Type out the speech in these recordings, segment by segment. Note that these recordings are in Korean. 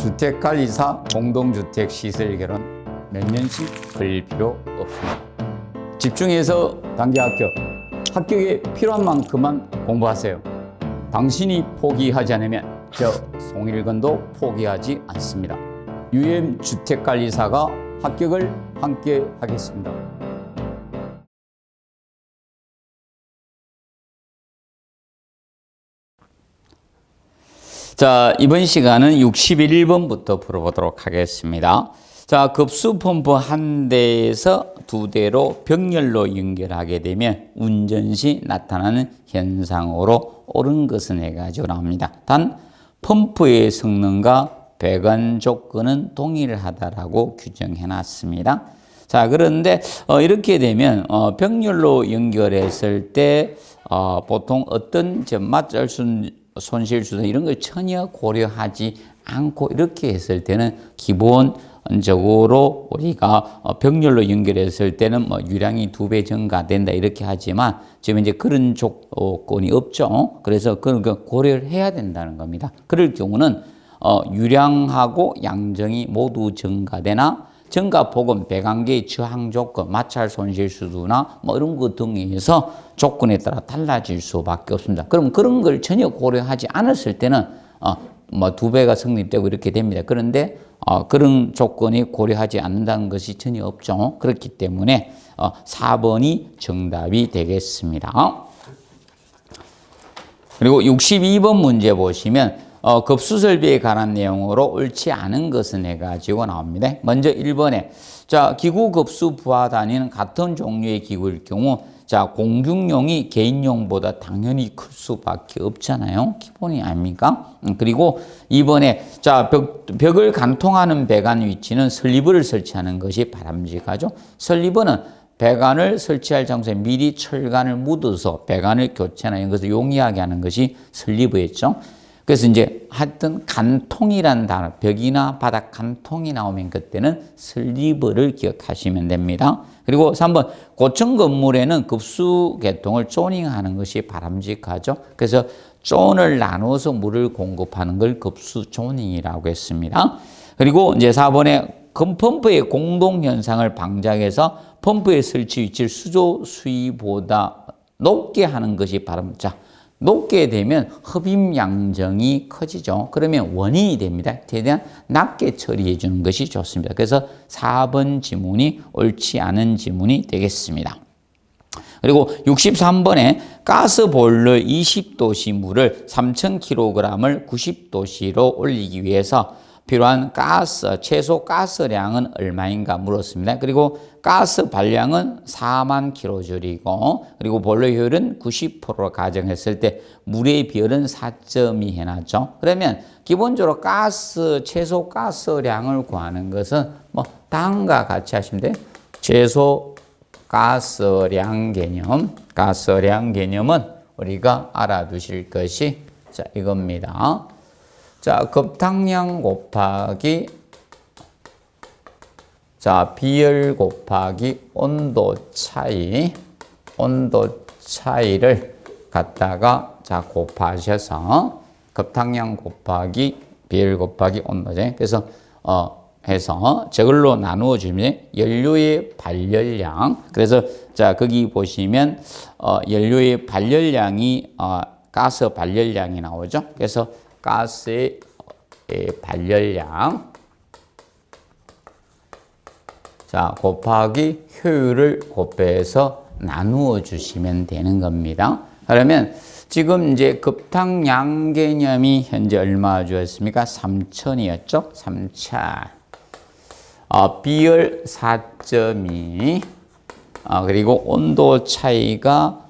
주택관리사 공동주택 시설 결혼 몇 년씩 걸릴 필요 없습니다. 집중해서 단기 합격에 필요한 만큼만 공부하세요. 당신이 포기하지 않으면 저 송일건도 포기하지 않습니다. 주택관리사가 합격을 함께 하겠습니다. 자, 이번 시간은 61번부터 풀어보도록 하겠습니다. 자, 급수 펌프 한 대에서 두 대로 병렬로 연결하게 되면 운전 시 나타나는 현상으로 옳은 것은 네 가지로 나옵니다. 단 펌프의 성능과 배관 조건은 동일하다라고 규정해 놨습니다. 자, 그런데 이렇게 되면 병렬로 연결했을 때 보통 어떤 손실수든 이런 걸 전혀 고려하지 않고 이렇게 했을 때는 기본적으로 우리가 병렬로 연결했을 때는 유량이 2배 증가된다 이렇게 하지만 지금 이제 그런 조건이 없죠. 그래서 그런 거 고려를 해야 된다는 겁니다. 그럴 경우는 유량하고 양정이 모두 증가되나 증가폭은 배관계의 저항 조건, 마찰 손실 수두나 이런 것 등에서 조건에 따라 달라질 수밖에 없습니다. 그럼 그런 걸 전혀 고려하지 않았을 때는 2배가 성립되고 이렇게 됩니다. 그런데 그런 조건이 고려하지 않는다는 것이 전혀 없죠. 그렇기 때문에 4번이 정답이 되겠습니다. 그리고 62번 문제 보시면 급수 설비에 관한 내용으로 옳지 않은 것은 해가지고 나옵니다. 먼저 1번에 자, 기구 급수 부하 단위는 같은 종류의 기구일 경우 자, 공중용이 개인용보다 당연히 클 수밖에 없잖아요. 기본이 아닙니까? 그리고 2번에 자, 벽을 간통하는 배관 위치는 슬리브를 설치하는 것이 바람직하죠. 슬리브는 배관을 설치할 장소에 미리 철관을 묻어서 배관을 교체하는 것을 용이하게 하는 것이 슬리브였죠. 그래서 이제 하여튼 간통이라는 단어, 벽이나 바닥 간통이 나오면 그때는 슬리브를 기억하시면 됩니다. 그리고 3번, 고층 건물에는 급수 계통을 조닝하는 것이 바람직하죠. 그래서 존을 나눠서 물을 공급하는 걸 급수 조닝이라고 했습니다. 그리고 이제 4번에 펌프의 공동 현상을 방지해서 펌프의 설치 위치를 수조 수위보다 높게 하는 것이 바람직하죠. 높게 되면 흡입 양정이 커지죠. 그러면 원인이 됩니다. 최대한 낮게 처리해 주는 것이 좋습니다. 그래서 4번 지문이 옳지 않은 지문이 되겠습니다. 그리고 63번에 가스 보일러 20도씨 물을 3000kg을 90도씨로 올리기 위해서 필요한 최소 가스량은 얼마인가 물었습니다. 그리고 가스 발량은 4만 kJ이고, 그리고 보일러 효율은 90%로 가정했을 때 물의 비율은 4.2 해놨죠. 그러면 기본적으로 최소 가스량을 구하는 것은 다음과 같이 하시면 돼요. 최소 가스량 개념은 우리가 알아두실 것이 이겁니다. 자, 급탕량 곱하기 비열 곱하기 온도 차이를 갖다가 곱하셔서 급탕량 곱하기 비열 곱하기 온도죠. 그래서 해서 저걸로 나누어 주면 연료의 발열량. 그래서 거기 보시면 연료의 발열량이 가스 발열량이 나오죠. 그래서 가스의 발열량 곱하기 효율을 곱해서 나누어 주시면 되는 겁니다. 그러면 지금 이제 급탕량 개념이 현재 얼마 주었습니까? 3000이었죠? 3000. 비열 4.2. 그리고 온도 차이가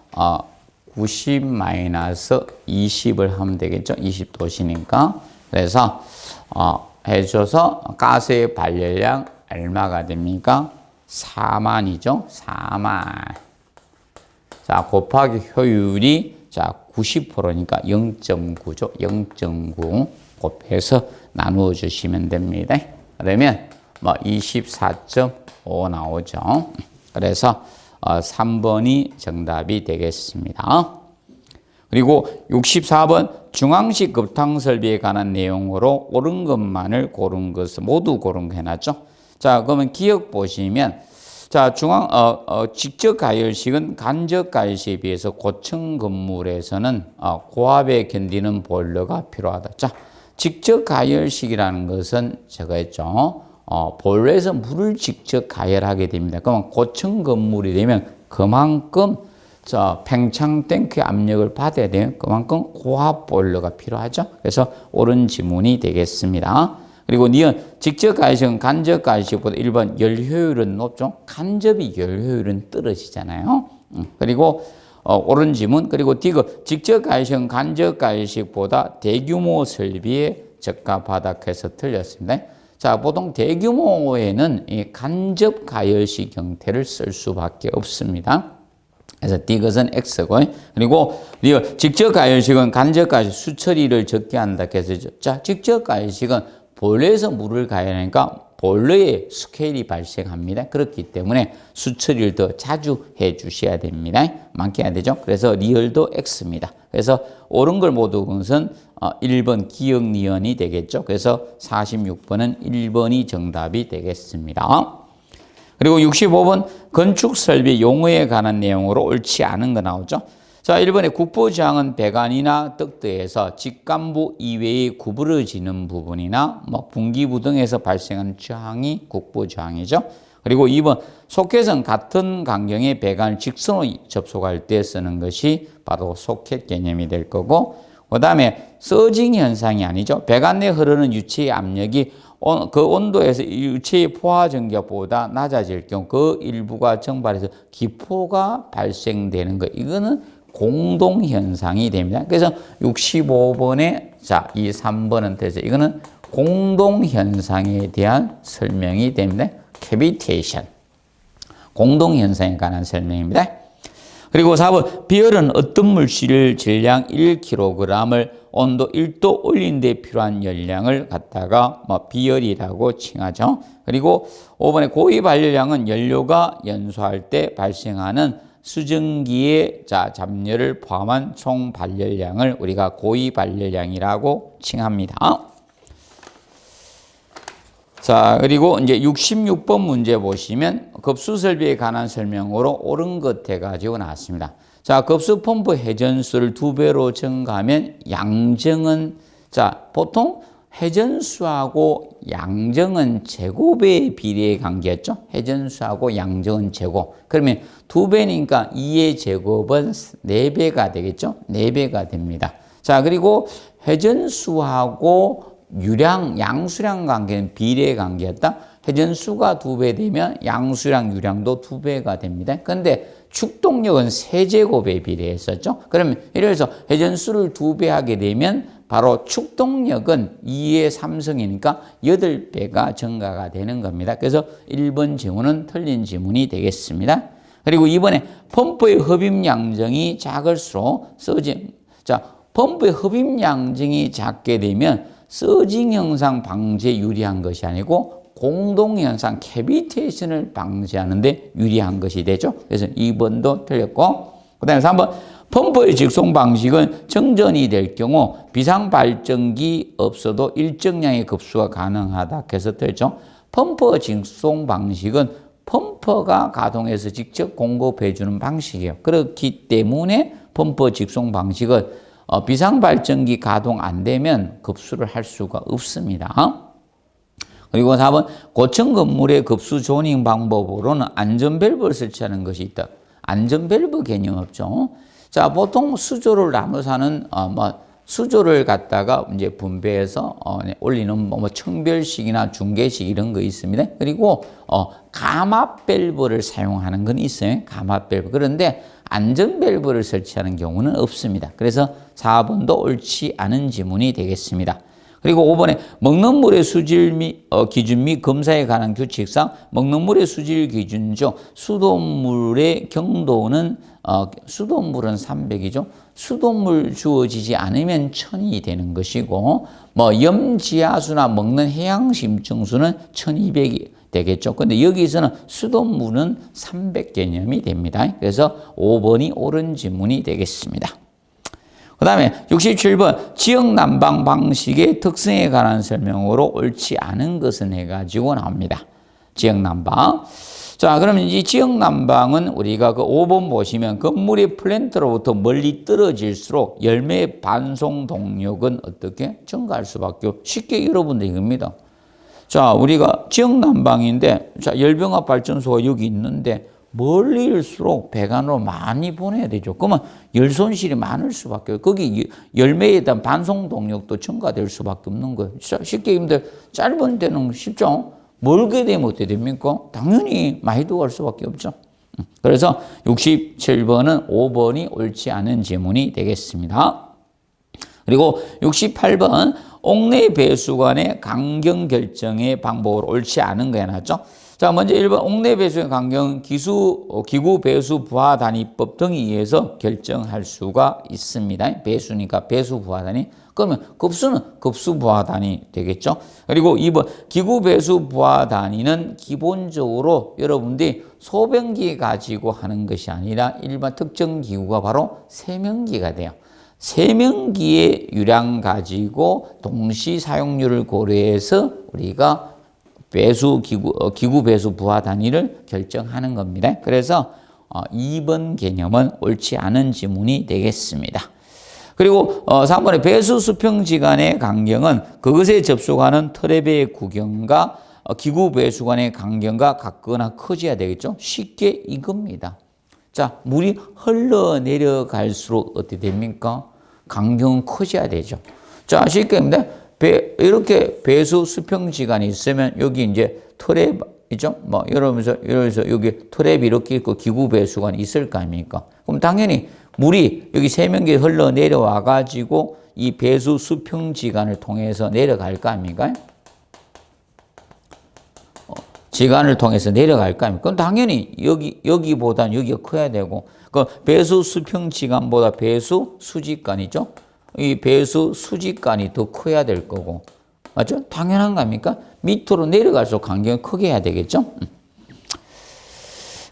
90-20을 하면 되겠죠. 20도씨니까. 그래서 해줘서 가스의 발열량 얼마가 됩니까? 4만이죠. 4만. 곱하기 효율이 90%니까 0.9죠. 0.9 곱해서 나누어 주시면 됩니다. 그러면 24.5 나오죠. 그래서 3번이 정답이 되겠습니다. 그리고 64번 중앙식 급탕 설비에 관한 내용으로 옳은 것만을 고른 것을 모두 고른 거 해놨죠. 자, 그러면 기억 보시면 자, 직접 가열식은 간접 가열식에 비해서 고층 건물에서는 고압에 견디는 보일러가 필요하다. 자, 직접 가열식이라는 것은 저거 했죠. 보일러에서 물을 직접 가열하게 됩니다. 그러면 고층 건물이 되면 그만큼 팽창 탱크의 압력을 받아야 되면 그만큼 고압 보일러가 필요하죠. 그래서 옳은 지문이 되겠습니다. 그리고 니은 직접 가열식은 간접 가열식보다 1번 열 효율은 높죠. 간접이 열 효율은 떨어지잖아요. 그리고 옳은 지문. 그리고 디귿 직접 가열식은 간접 가열식보다 대규모 설비에 적합하다 해서 틀렸습니다. 자, 보통 대규모에는 이 간접 가열식 형태를 쓸 수밖에 없습니다. 그래서 디귿은 X고, 그리고 직접 가열식은 간접 가열식 수처리를 적게 한다 해서 자, 직접 가열식은 보일러에서 물을 가열하니까 보일러에 스케일이 발생합니다. 그렇기 때문에 수처리를 더 자주 해 주셔야 됩니다. 많게 해야 되죠. 그래서 리얼도 X입니다. 그래서 옳은 걸 모두 것은 1번 기억 니은이 되겠죠. 그래서 46번은 1번이 정답이 되겠습니다. 그리고 65번 건축 설비 용어에 관한 내용으로 옳지 않은 거 나오죠. 자, 1번에 국보저항은 배관이나 덕트에서 직간부 이외에 구부러지는 부분이나 분기부 등에서 발생하는 저항이 국보저항이죠. 그리고 2번 소켓은 같은 간격의 배관을 직선으로 접촉할 때 쓰는 것이 바로 소켓 개념이 될 거고, 그 다음에 서징 현상이 아니죠. 배관 내 흐르는 유체의 압력이 그 온도에서 유체의 포화 전격보다 낮아질 경우 그 일부가 증발해서 기포가 발생되는 것. 이거는 공동현상이 됩니다. 그래서 65번에 자, 이 3번은 되죠. 이거는 공동현상에 대한 설명이 됩니다. 캐비테이션. 공동현상에 관한 설명입니다. 그리고 4번 비열은 어떤 물질을 질량 1kg을 온도 1도 올린 데 필요한 열량을 갖다가 비열이라고 칭하죠. 그리고 5번에 고위 발열량은 연료가 연소할 때 발생하는 수증기의 잡열을 포함한 총 발열량을 우리가 고위 발열량이라고 칭합니다. 자, 그리고 이제 66번 문제 보시면 급수 설비에 관한 설명으로 옳은 것 해가지고 나왔습니다. 자, 급수 펌프 회전수를 2배로 증가하면 양정은 보통 회전수하고 양정은 제곱의 비례의 관계였죠. 회전수하고 양정은 제곱. 그러면 2배니까 2의 제곱은 4배가 되겠죠. 4배가 됩니다. 자, 그리고 회전수하고 양수량 관계는 비례의 관계였다. 회전수가 2배 되면 양수량, 유량도 2배가 됩니다. 그런데 축동력은 세제곱에 비례했었죠. 그러면 이래서 회전수를 2배 하게 되면 바로 축동력은 2의 3승이니까 8배가 증가가 되는 겁니다. 그래서 1번 지문은 틀린 지문이 되겠습니다. 그리고 2번에 펌프의 흡입 양정이 작을수록 펌프의 흡입 양정이 작게 되면 서징 현상 방지에 유리한 것이 아니고 공동현상 캐비테이션을 방지하는 데 유리한 것이 되죠. 그래서 2번도 틀렸고, 그 다음에 3번 펌프의 직송 방식은 정전이 될 경우 비상발전기 없어도 일정량의 급수가 가능하다 해서 틀렸죠. 펌프 직송 방식은 펌프가 가동해서 직접 공급해 주는 방식이에요. 그렇기 때문에 펌프 직송 방식은 비상발전기 가동 안 되면 급수를 할 수가 없습니다. 그리고 4번 고층 건물의 급수 조닝 방법으로는 안전밸브를 설치하는 것이 있다. 안전밸브 개념 없죠. 자, 보통 수조를 나눠서 하는 수조를 갖다가 이제 분배해서 올리는 청별식이나 중계식 이런 거 있습니다. 그리고 감압 밸브를 사용하는 건 있어요. 감압 밸브. 그런데 안전 밸브를 설치하는 경우는 없습니다. 그래서 4번도 옳지 않은 지문이 되겠습니다. 그리고 5번에 먹는 물의 수질 기준 및 검사에 관한 규칙상 먹는 물의 수질 기준 중 수돗물의 경도는 수돗물은 300이죠. 수돗물 주어지지 않으면 1000이 되는 것이고 염지하수나 먹는 해양 심층수는 1200이 되겠죠. 근데 여기서는 수돗물은 300 개념이 됩니다. 그래서 5번이 옳은 지문이 되겠습니다. 그 다음에 67번 지역 난방 방식의 특성에 관한 설명으로 옳지 않은 것은 해가지고 나옵니다. 지역 난방. 자, 그러면 이 지역 난방은 우리가 그 5번 보시면 건물의 플랜트로부터 멀리 떨어질수록 열매 반송 동력은 어떻게 증가할 수밖에 없고 쉽게 여러분들 이겁니다. 자, 우리가 지역 난방인데 자, 열병합 발전소가 여기 있는데 멀리일수록 배관으로 많이 보내야 되죠. 그러면 열 손실이 많을 수밖에 없어요. 거기 열매에 대한 반송 동력도 증가될 수밖에 없는 거예요. 쉽게 얘기하면 짧은 데는 쉽죠. 멀게 되면 어떻게 됩니까? 당연히 많이 들어갈 수밖에 없죠. 그래서 67번은 5번이 옳지 않은 지문이 되겠습니다. 그리고 68번 옥내 배수관의 강경 결정의 방법으로 옳지 않은 거에 나왔죠. 자, 먼저 1번 옥내 배수의 강경은 기구 배수 부하 단위법 등에 의해서 결정할 수가 있습니다. 배수니까 배수 부하 단위. 그러면 급수는 급수 부하 단위 되겠죠. 그리고 2번 기구 배수 부하 단위는 기본적으로 여러분들이 소변기 가지고 하는 것이 아니라 일반 특정 기구가 바로 세면기가 돼요. 세면기의 유량 가지고 동시 사용률을 고려해서 우리가 기구 배수 부하 단위를 결정하는 겁니다. 그래서 2번 개념은 옳지 않은 지문이 되겠습니다. 그리고 3번의 배수 수평지간의 간격은 그것에 접속하는 트랩의 구경과 기구 배수관의 간격과 같거나 커져야 되겠죠. 쉽게 이겁니다. 자, 물이 흘러내려갈수록 어떻게 됩니까? 간격은 커져야 되죠. 자, 쉽게 얘기하면 이렇게 배수 수평지간이 있으면 여기 이제 트랩이죠. 뭐 이러면서 여기 트랩이 이렇게 있고 기구 배수관이 있을 거 아닙니까? 그럼 당연히 물이 여기 세면기에 흘러 내려와 가지고 이 배수 수평지간을 통해서 내려갈 거 아닙니까? 지간을 통해서 내려갈 거 아닙니까? 그럼 당연히 여기보다는 여기가 커야 되고, 그 배수 수평지간보다 배수 수직간이죠. 이 배수 수직간이 더 커야 될 거고, 맞죠? 당연한 거 아닙니까? 밑으로 내려갈수록 간격을 크게 해야 되겠죠?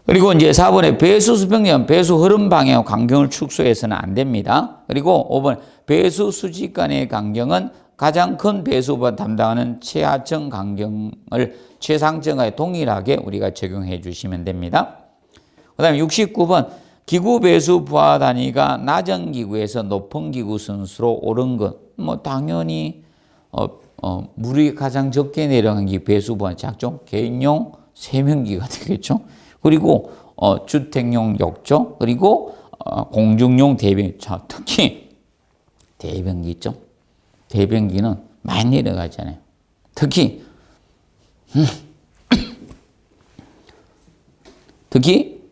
그리고 이제 4번에 배수 수평지간, 배수 흐름 방향 간격을 축소해서는 안 됩니다. 그리고 5번 배수 수직간의 간격은 가장 큰 배수부가 담당하는 최하층 간격을 최상층과에 동일하게 우리가 적용해 주시면 됩니다. 그 다음에 69번 기구 배수 부하 단위가 낮은 기구에서 높은 기구 선수로 오른 것. 뭐 당연히 물이 가장 적게 내려간 기 배수 부하 작죠. 개인용 세면기가 되겠죠. 그리고 주택용 욕조, 그리고 공중용 대변기. 자, 특히 대변기 있죠. 대변기는 많이 내려가잖아요. 특히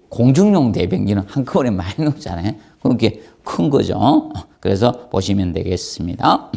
공중용 대변기는 한꺼번에 많이 넣잖아요. 그렇게 큰 거죠. 그래서 보시면 되겠습니다.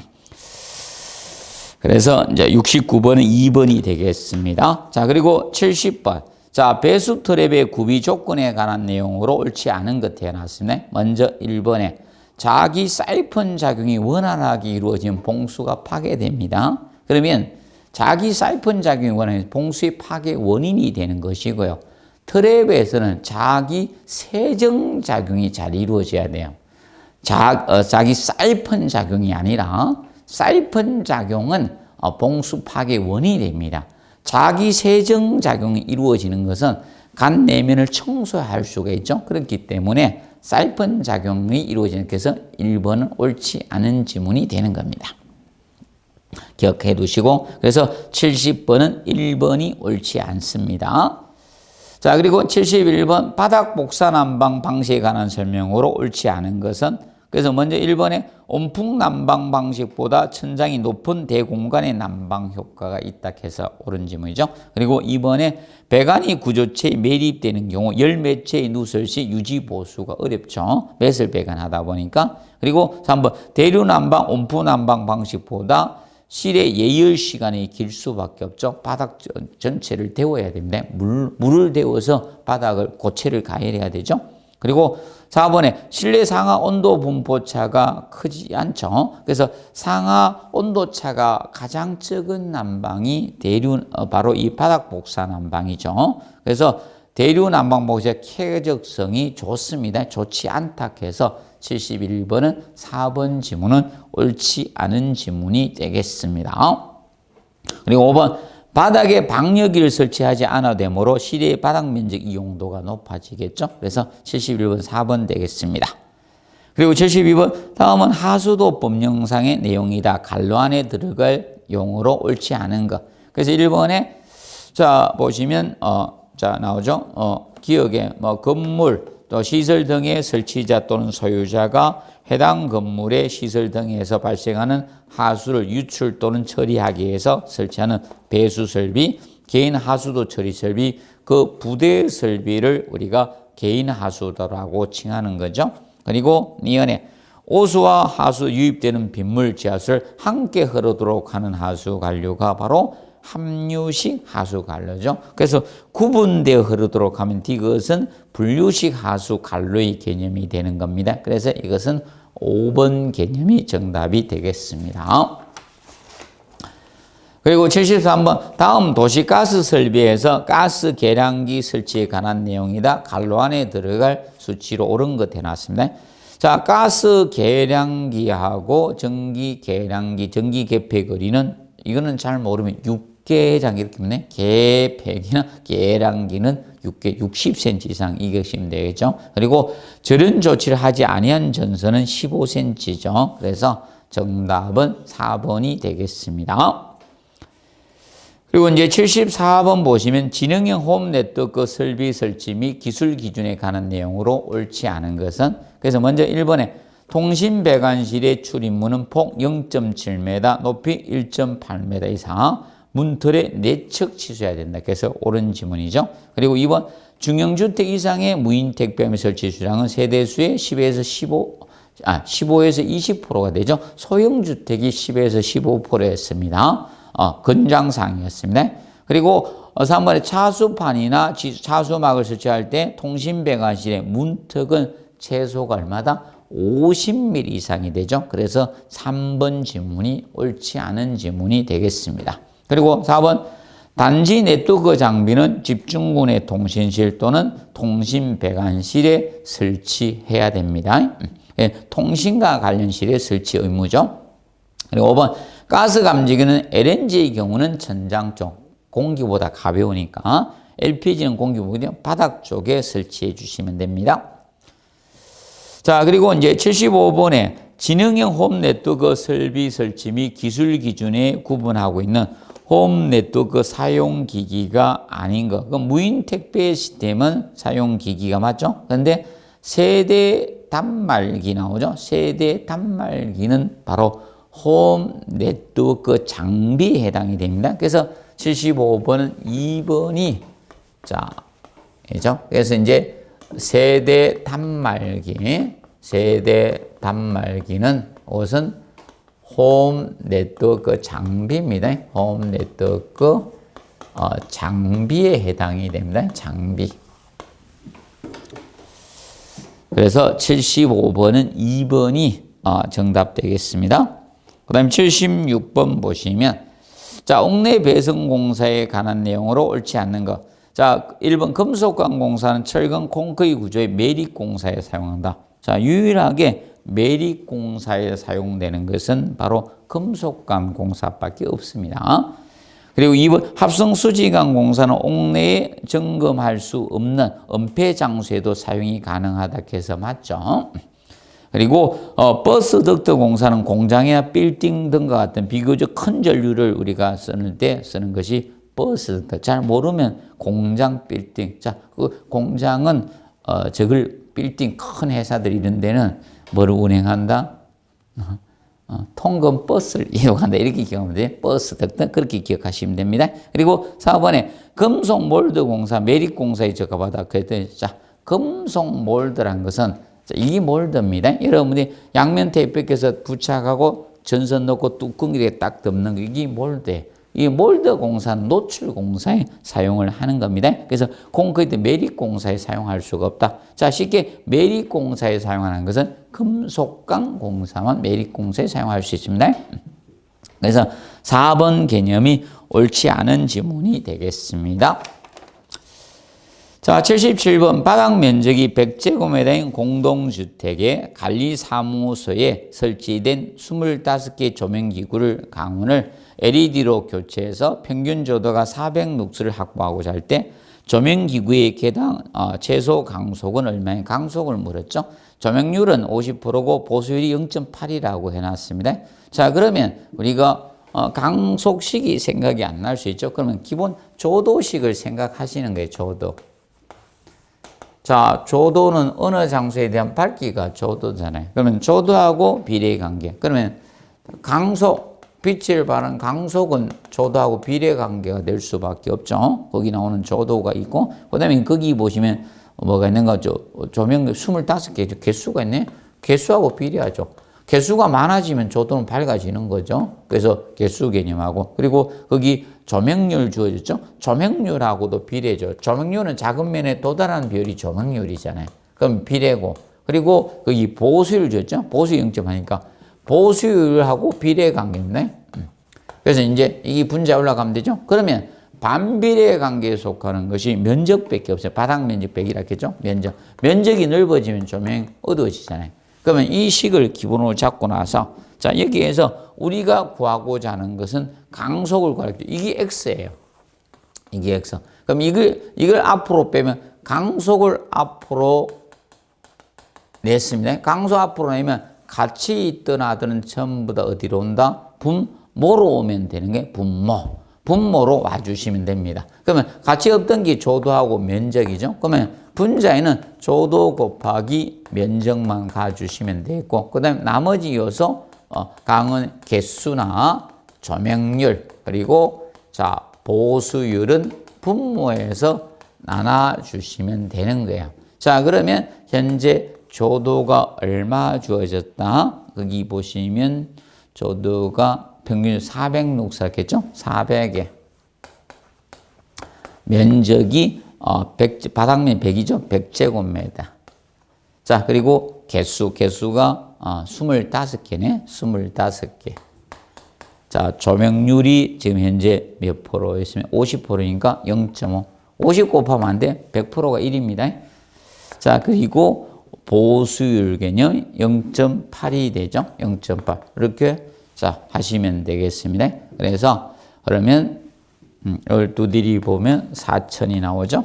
그래서 이제 69번은 2번이 되겠습니다. 자, 그리고 70번. 자, 배수 트랩의 구비 조건에 관한 내용으로 옳지 않은 것 해놨습니다. 먼저 1번에 자기 사이펀 작용이 원활하게 이루어지면 봉수가 파괴됩니다. 그러면 자기 사이펀 작용이 원활하면 봉수의 파괴 원인이 되는 것이고요. 트랩에서는 자기 세정 작용이 잘 이루어져야 돼요. 자기 사이펀 작용이 아니라 사이펀 작용은 봉수 파괴 원인이 됩니다. 자기 세정 작용이 이루어지는 것은 간 내면을 청소할 수가 있죠. 그렇기 때문에 사이펀 작용이 이루어지는 것에서 1번은 옳지 않은 지문이 되는 겁니다. 기억해 두시고, 그래서 70번은 1번이 옳지 않습니다. 자, 그리고 71번 바닥 복사 난방 방식에 관한 설명으로 옳지 않은 것은, 그래서 먼저 1번에 온풍 난방 방식보다 천장이 높은 대공간의 난방 효과가 있다 해서 옳은 지문이죠. 그리고 2번에 배관이 구조체에 매립되는 경우 열 매체의 누설 시 유지 보수가 어렵죠. 매설 배관하다 보니까. 그리고 3번 대류 난방, 온풍 난방 방식보다 실의 예열 시간이 길 수밖에 없죠. 바닥 전체를 데워야 됩니다. 물을 데워서 바닥을 고체를 가열해야 되죠. 그리고 4번에 실내 상하 온도 분포차가 크지 않죠. 그래서 상하 온도차가 가장 적은 난방이 바로 이 바닥 복사 난방이죠. 그래서 대류 난방복지의 쾌적성이 좋습니다. 좋지 않다 해서 71번은 4번 지문은 옳지 않은 지문이 되겠습니다. 그리고 5번 바닥에 방역이를 설치하지 않아도 되므로 실외 바닥 면적 이용도가 높아지겠죠. 그래서 71번 4번 되겠습니다. 그리고 72번 다음은 하수도 법령상의 내용이다. 갈로 안에 들어갈 용어로 옳지 않은 것. 그래서 1번에 자 보시면 자 나오죠. 기억에 뭐 건물 또 시설 등의 설치자 또는 소유자가 해당 건물의 시설 등에서 발생하는 하수를 유출 또는 처리하기 위해서 설치하는 배수 설비, 개인 하수도 처리 설비, 그 부대 설비를 우리가 개인 하수도라고 칭하는 거죠. 그리고 니은에 오수와 하수 유입되는 빗물 지하수를 함께 흐르도록 하는 하수 관료가 바로 함유식 하수 관로죠. 그래서 구분되어 흐르도록 하면 이것은 분류식 하수 관로의 개념이 되는 겁니다. 그래서 이것은 5번 개념이 정답이 되겠습니다. 그리고 73번 다음 도시가스 설비에서 가스 계량기 설치에 관한 내용이다. 갈로 안에 들어갈 수치로 옳은 것 해놨습니다. 자, 가스 계량기하고 전기 계량기, 전기 개폐 거리는 이거는 잘 모르면 육계장 이렇게 보면 개폐기나 계량기는 60cm 이상 이것이면 되겠죠. 그리고 절연 조치를 하지 아니한 전선은 15cm죠. 그래서 정답은 4번이 되겠습니다. 그리고 이제 74번 보시면 지능형 홈 네트워크 설비 설치 및 기술 기준에 관한 내용으로 옳지 않은 것은 그래서 먼저 1번에 통신 배관실의 출입문은 폭 0.7m, 높이 1.8m 이상 문틀에 4척 치수해야 된다. 그래서 옳은 지문이죠. 그리고 2번 중형주택 이상의 무인 택배함의 설치 수량은 세대수의 15에서 20%가 되죠. 소형주택이 10에서 15%였습니다. 건장사항이었습니다. 그리고 3번에 차수판이나 차수막을 설치할 때 통신배관실의 문턱은 최소가 얼마다? 50mm 이상이 되죠. 그래서 3번 지문이 옳지 않은 지문이 되겠습니다. 그리고 4번 단지 네트워크 장비는 집중군의 통신실 또는 통신배관실에 설치해야 됩니다. 통신과 관련 실에 설치 의무죠. 그리고 5번 가스 감지기는 LNG의 경우는 천장 쪽, 공기보다 가벼우니까 LPG는 공기보다 바닥 쪽에 설치해 주시면 됩니다. 자, 그리고 이제 75번에 지능형 홈 네트워크 설비 설치 및 기술 기준에 구분하고 있는 홈 네트워크 사용 기기가 아닌 것. 그럼 무인 택배 시스템은 사용 기기가 맞죠? 그런데 세대 단말기 나오죠? 세대 단말기는 바로 홈 네트워크 장비에 해당이 됩니다. 그래서 75번은 2번이 자, 그죠? 그래서 이제 세대 단말기는 우선 홈 네트워크 장비입니다. 홈 네트워크 장비에 해당이 됩니다. 장비. 그래서 75번은 2번이 정답 되겠습니다. 그 다음에 76번 보시면 자, 옥내 배선공사에 관한 내용으로 옳지 않는 것. 자, 1번 금속관 공사는 철근 콘크리트 구조의 매립 공사에 사용한다. 자, 유일하게 매립 공사에 사용되는 것은 바로 금속관 공사밖에 없습니다. 그리고 2번 합성 수지관 공사는 옥내에 점검할 수 없는 은폐 장소에도 사용이 가능하다 해서 맞죠. 그리고 버스 덕트 공사는 공장이나 빌딩 등과 같은 비교적 큰 전류를 우리가 쓰는 때 쓰는 것이 버스 덕트. 잘 모르면 공장 빌딩. 자, 그 공장은 저걸 빌딩 큰 회사들 이런 데는 뭐를 운행한다? 통근 버스를 이용한다. 이렇게 기억하면 돼요. 버스 덕트 그렇게 기억하시면 됩니다. 그리고 4번에 금속 몰드 공사, 매립 공사에 적합하다. 그랬더니 자, 금속 몰드란 것은 이 몰드입니다. 여러분이 양면 테이프 껴서 부착하고 전선 넣고 뚜껑 이렇게 딱 덮는 게 이게 몰드예요. 이 몰드 공사는 노출 공사에 사용을 하는 겁니다. 그래서 콘크리트 매립 공사에 사용할 수가 없다. 자, 쉽게 매립 공사에 사용하는 것은 금속관 공사만 매립 공사에 사용할 수 있습니다. 그래서 4번 개념이 옳지 않은 지문이 되겠습니다. 자, 77번 바닥 면적이 100제곱미터인 공동주택의 관리사무소에 설치된 25개 조명기구를 강원을 LED로 교체해서 평균 조도가 400룩스를 확보하고자 할 때 조명기구의 개당 최소 강속은 얼마인 강속을 물었죠. 조명률은 50%고 보수율이 0.8이라고 해놨습니다. 자, 그러면 우리가 강속식이 생각이 안 날 수 있죠. 그러면 기본 조도식을 생각하시는 거예요. 조도. 자, 조도는 어느 장소에 대한 밝기가 조도잖아요. 그러면 조도하고 비례의 관계. 그러면 강속, 빛을 발한 강속은 조도하고 비례 관계가 될 수밖에 없죠. 거기 나오는 조도가 있고, 그 다음에 거기 보시면 뭐가 있는가? 조명 25개 개수가 있네. 개수하고 비례하죠. 개수가 많아지면 조도는 밝아지는 거죠. 그래서 개수 개념하고, 그리고 거기 조명률 주어졌죠. 조명률하고도 비례죠. 조명률은 작은 면에 도달하는 비율이 조명률이잖아요. 그럼 비례고, 그리고 거기 보수율 주었죠. 보수 0.하니까 보수율하고 비례 관계입니다. 그래서 이제 이 분자 올라가면 되죠. 그러면 반비례 관계에 속하는 것이 면적밖에 없어요. 바닥 면적 100이라 했죠. 면적이 넓어지면 조명이 어두워지잖아요. 그러면 이 식을 기본으로 잡고 나서, 자, 여기에서 우리가 구하고자 하는 것은 강속을 구할 때, 이게 X예요. 이게 X. 그럼 이걸 앞으로 빼면 강속을 앞으로 냈습니다. 강속 앞으로 내면 같이 있던 아들은 전부 다 어디로 온다? 분모로 오면 되는 게 분모. 분모로 와주시면 됩니다. 그러면 같이 없던 게 조도하고 면적이죠. 그러면 분자에는 조도 곱하기 면적만 가주시면 되고, 그 다음에 나머지 요소, 강은 개수나 조명률, 그리고 자, 보수율은 분모에서 나눠주시면 되는 거예요. 자, 그러면 현재 조도가 얼마 주어졌다? 거기 보시면 조도가 평균 400룩스겠죠? 400에. 면적이 바닥면 100이죠? 100제곱미터. 자, 그리고 개수가 25개네? 25개. 자, 조명률이 지금 현재 몇 프로 있으면 50%니까 0.5. 50 곱하면 안 돼? 100%가 1입니다. 자, 그리고 보수율 개념 0.8이 되죠? 0.8. 이렇게 자, 하시면 되겠습니다. 그래서 그러면 12들이 보면 4,000이 나오죠?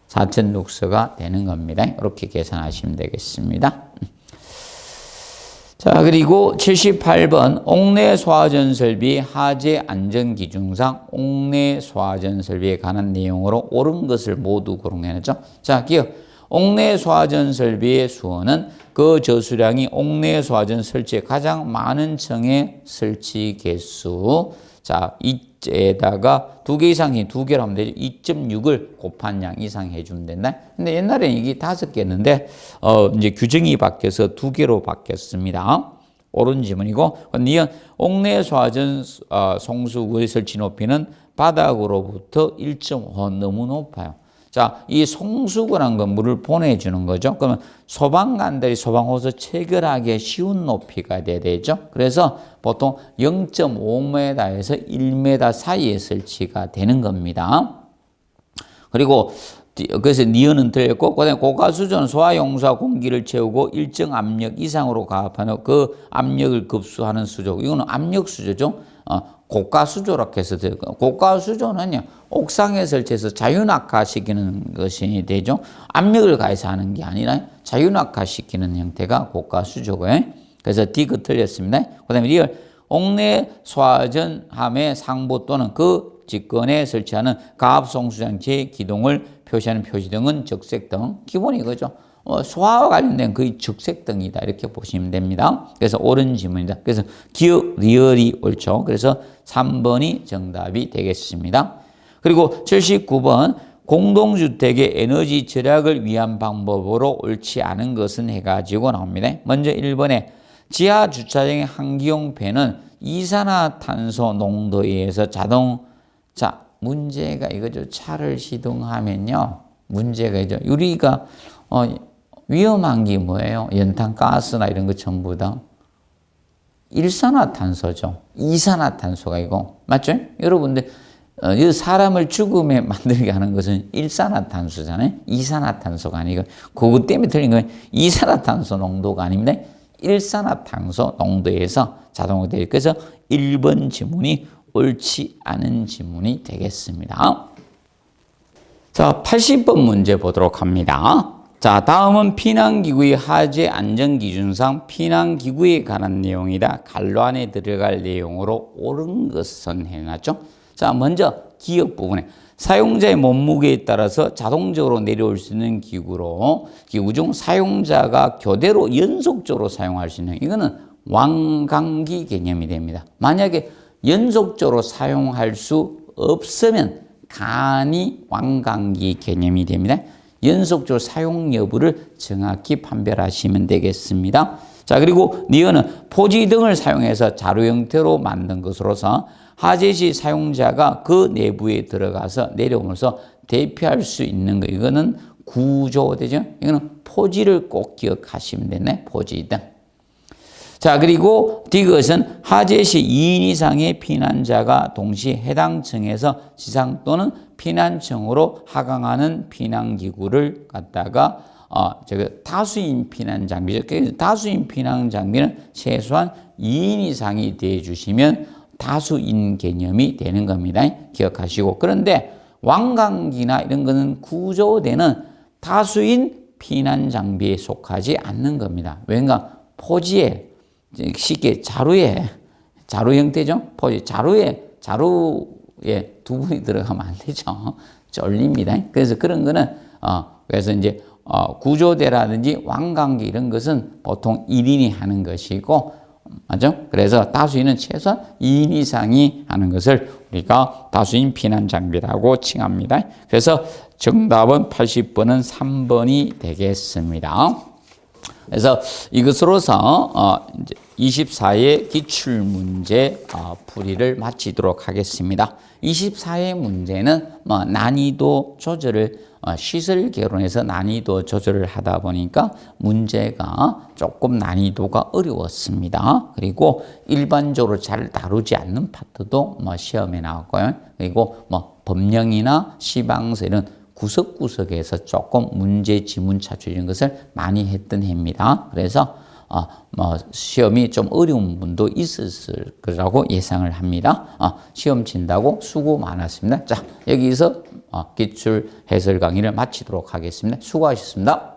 4,000룩스가 되는 겁니다. 이렇게 계산하시면 되겠습니다. 자, 그리고 78번 옥내 소화전 설비 하재 안전 기준상 옥내 소화전 설비에 관한 내용으로 옳은 것을 모두 고르해냈죠. 자, 기억. 옥내 소화전 설비의 수원은 그 저수량이 옥내 소화전 설치에 가장 많은 층의 설치 개수. 자, 이에다가 2개 이상이 2개로 하면 되죠. 2.6을 곱한 양 이상 해주면 된다. 근데 옛날에는 이게 5개였는데, 이제 규정이 바뀌어서 2개로 바뀌었습니다. 옳은 지문이고, 니은 옥내 소화전 송수구의 설치 높이는 바닥으로부터 1.5 너무 높아요. 자, 이 송수구란 건 물을 보내주는 거죠. 그러면 소방관들이 소방호수 체결하기 쉬운 높이가 돼야 되죠. 그래서 보통 0.5m에서 1m 사이에 설치가 되는 겁니다. 그리고 그래서 니은은 틀렸고, 그다음에 고가수조는 소화용수와 공기를 채우고 일정 압력 이상으로 가압하는 그 압력을 급수하는 수조. 이거는 압력 수조죠. 고가수조라고 해서 고가수조는요, 옥상에 설치해서 자유낙하시키는 것이 되죠. 압력을 가해서 하는 게 아니라 자유낙하시키는 형태가 고가수조고요. 그래서 D가 틀렸습니다. 그 다음에 리얼 옥내 소화전 함의 상부 또는 그 직권에 설치하는 가압송수장치의 기동을 표시하는 표시 등은 적색등. 기본이 이거죠. 소화와 관련된 거의 적색등이다. 이렇게 보시면 됩니다. 그래서 옳은 지문입니다. 그래서 기억, 리얼이 옳죠. 그래서 3번이 정답이 되겠습니다. 그리고 79번 공동주택의 에너지 절약을 위한 방법으로 옳지 않은 것은 해가지고 나옵니다. 먼저 1번에 지하 주차장의 한기용 팬은 이산화탄소 농도에 의해서 자, 문제가 이거죠. 차를 시동하면요. 문제가 이죠. 우리가 위험한 게 뭐예요? 연탄가스나 이런 거 전부 다 일산화탄소죠. 이산화탄소가 이거 맞죠? 여러분들 이 사람을 죽음에 만들게 하는 것은 일산화탄소잖아요. 이산화탄소가 아니고 그것 때문에 틀린 건 이산화탄소 농도가 아닙니다. 일산화탄소 농도에서 자동으로 되어 있고 그래서 1번 지문이 옳지 않은 지문이 되겠습니다. 자, 80번 문제 보도록 합니다. 자, 다음은 피난기구의 하재 안전기준상 피난기구에 관한 내용이다. 갈로 안에 들어갈 내용으로 옳은 것은 해놨죠. 자, 먼저 기억 부분에 사용자의 몸무게에 따라서 자동적으로 내려올 수 있는 기구 중 사용자가 교대로 연속적으로 사용할 수 있는 이거는 왕강기 개념이 됩니다. 만약에 연속적으로 사용할 수 없으면 간이 왕강기 개념이 됩니다. 연속적으로 사용 여부를 정확히 판별하시면 되겠습니다. 자, 그리고 니은은 포지 등을 사용해서 자루 형태로 만든 것으로서 하재 시 사용자가 그 내부에 들어가서 내려오면서 대피할 수 있는 거 이거는 구조되죠. 이거는 포지를 꼭 기억하시면 되네. 포지 등. 자, 그리고 디귿은 하재 시 2인 이상의 피난자가 동시에 해당 층에서 지상 또는 피난층으로 하강하는 피난기구를 갖다가 다수인 피난 장비죠. 다수인 피난 장비는 최소한 2인 이상이 되어 주시면 다수인 개념이 되는 겁니다. 기억하시고. 그런데 왕강기나 이런 거는 구조되는 다수인 피난 장비에 속하지 않는 겁니다. 왜냐? 포지에 쉽게 자루 형태죠. 포지 자루에 두 분이 들어가면 안 되죠. 쫄립니다. 그래서 그런 거는 그래서 이제 구조대라든지 왕강기 이런 것은 보통 1인이 하는 것이고 맞죠? 그래서 다수인은 최소한 2인 이상이 하는 것을 우리가 다수인 피난 장비라고 칭합니다. 그래서 정답은 80번은 3번이 되겠습니다. 그래서 이것으로서 24회 기출문제 풀이를 마치도록 하겠습니다. 24회 문제는 난이도 조절을 시설 개론에서 난이도 조절을 하다 보니까 문제가 조금 난이도가 어려웠습니다. 그리고 일반적으로 잘 다루지 않는 파트도 시험에 나왔고요. 그리고 법령이나 시방서 이런 구석구석에서 조금 문제 지문 찾기 이런 것을 많이 했던 해입니다. 그래서 시험이 좀 어려운 분도 있었을 거라고 예상을 합니다. 시험 친다고 수고 많았습니다. 자, 여기서 기출 해설 강의를 마치도록 하겠습니다. 수고하셨습니다.